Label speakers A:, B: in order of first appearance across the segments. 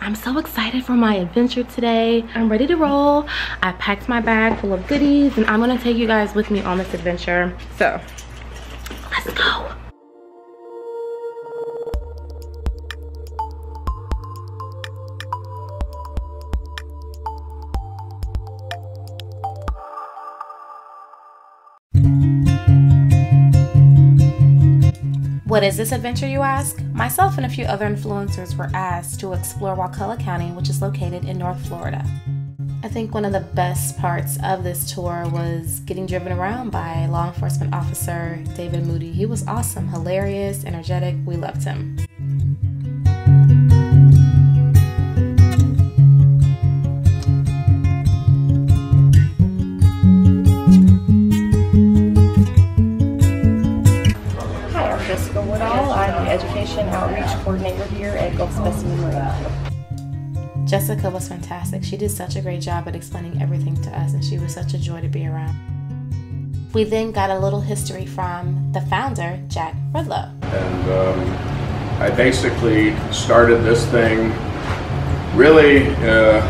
A: I'm so excited for my adventure today. I'm ready to roll. I packed my bag full of goodies and I'm gonna take you guys with me on this adventure. So, let's go. What is this adventure, you ask? Myself and a few other influencers were asked to explore Wakulla County, which is located in North Florida. I think one of the best parts of this tour was getting driven around by law enforcement officer David Moody. He was awesome, hilarious, energetic. We loved him.
B: I'm the Education Outreach Coordinator here at Gulf Specimen Marine.
A: Jessica was fantastic. She did such a great job at explaining everything to us, and she was such a joy to be around. We then got a little history from the founder, Jack Rudlow.
C: And I basically started this thing, really, the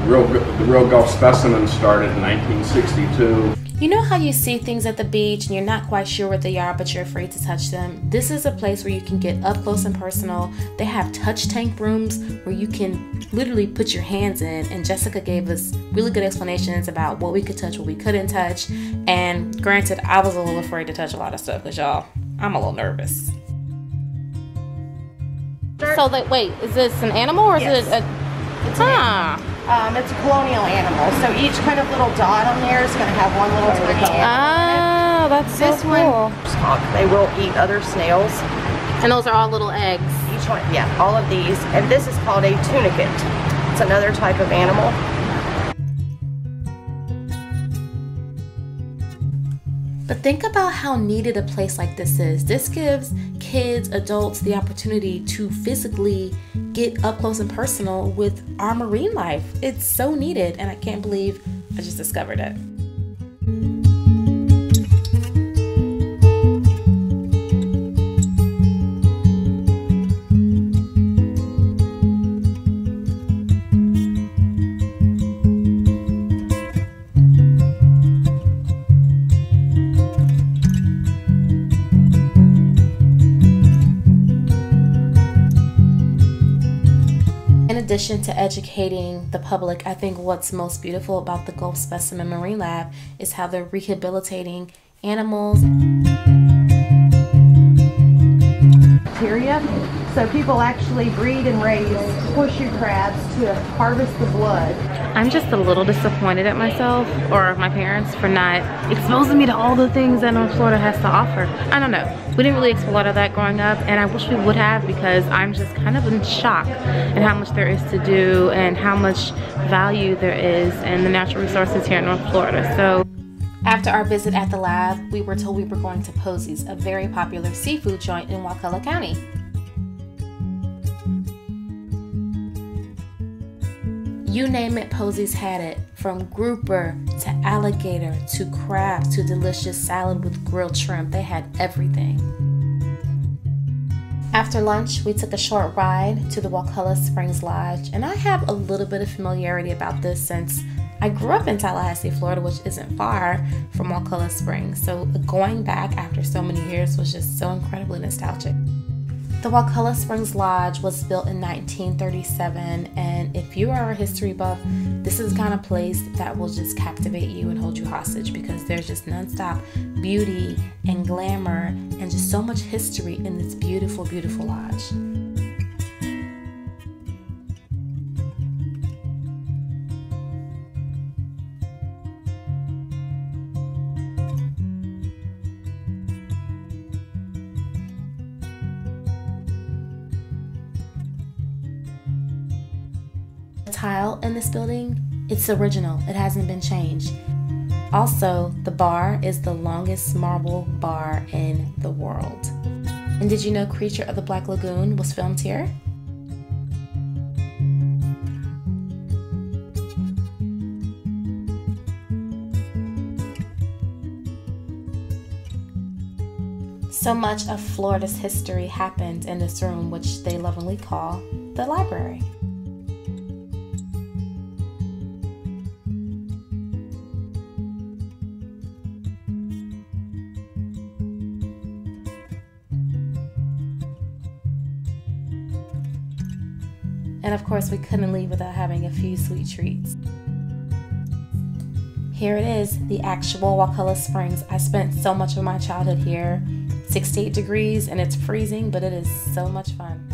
C: real Gulf Specimen started in 1962.
A: You know how you see things at the beach and you're not quite sure what they are, but you're afraid to touch them? This is a place where you can get up close and personal. They have touch tank rooms where you can literally put your hands in, and Jessica gave us really good explanations about what we could touch, what we couldn't touch. And granted, I was a little afraid to touch a lot of stuff because y'all, I'm a little nervous. So wait, is this an animal or is it a...
B: It's a colonial animal, so each kind of little dot on there is going to have one little tiny animal.
A: Oh, that's so cool.
B: They will eat other snails.
A: And those are all little eggs.
B: Each one, yeah, all of these. And this is called a tunicate. It's another type of animal.
A: But think about how needed a place like this is. This gives kids, adults the opportunity to physically get up close and personal with our marine life. It's so needed, and I can't believe I just discovered it. In addition to educating the public, I think what's most beautiful about the Gulf Specimen Marine Lab is how they're rehabilitating animals.
B: So people actually breed and raise horseshoe crabs to harvest the blood.
A: I'm just a little disappointed at myself or my parents for not exposing me to all the things that North Florida has to offer. I don't know. We didn't really explore that growing up, and I wish we would have, because I'm just kind of in shock at how much there is to do and how much value there is in the natural resources here in North Florida. So after our visit at the lab, we were told we were going to Posey's, a very popular seafood joint in Wakulla County. You name it, Posey's had it. From grouper to alligator to crab to delicious salad with grilled shrimp. They had everything. After lunch, we took a short ride to the Wakulla Springs Lodge, and I have a little bit of familiarity about this since I grew up in Tallahassee, Florida, which isn't far from Wakulla Springs. So going back after so many years was just so incredibly nostalgic. The Wakulla Springs Lodge was built in 1937, and if you are a history buff, this is the kind of place that will just captivate you and hold you hostage, because there's just nonstop beauty and glamour and just so much history in this beautiful, beautiful lodge. Tile in this building, it's original. It hasn't been changed. Also, the bar is the longest marble bar in the world. And did you know Creature of the Black Lagoon was filmed here? So much of Florida's history happened in this room, which they lovingly call the library. And of course, we couldn't leave without having a few sweet treats. Here it is, the actual Wakulla Springs. I spent so much of my childhood here. 68 degrees and it's freezing, but it is so much fun.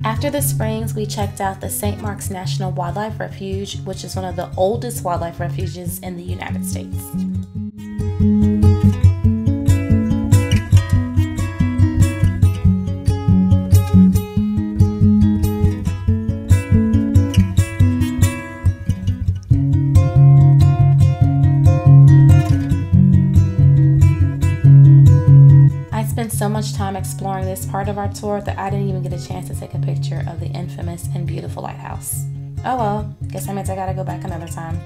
A: After the springs, we checked out the St. Mark's National Wildlife Refuge, which is one of the oldest wildlife refuges in the United States. So much time exploring this part of our tour that I didn't even get a chance to take a picture of the infamous and beautiful lighthouse. Oh well, guess that means I gotta go back another time.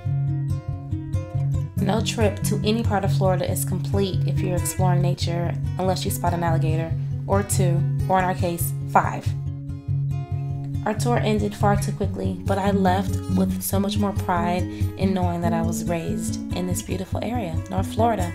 A: No trip to any part of Florida is complete if you're exploring nature unless you spot an alligator, or two, or in our case, 5. Our tour ended far too quickly, but I left with so much more pride in knowing that I was raised in this beautiful area, North Florida.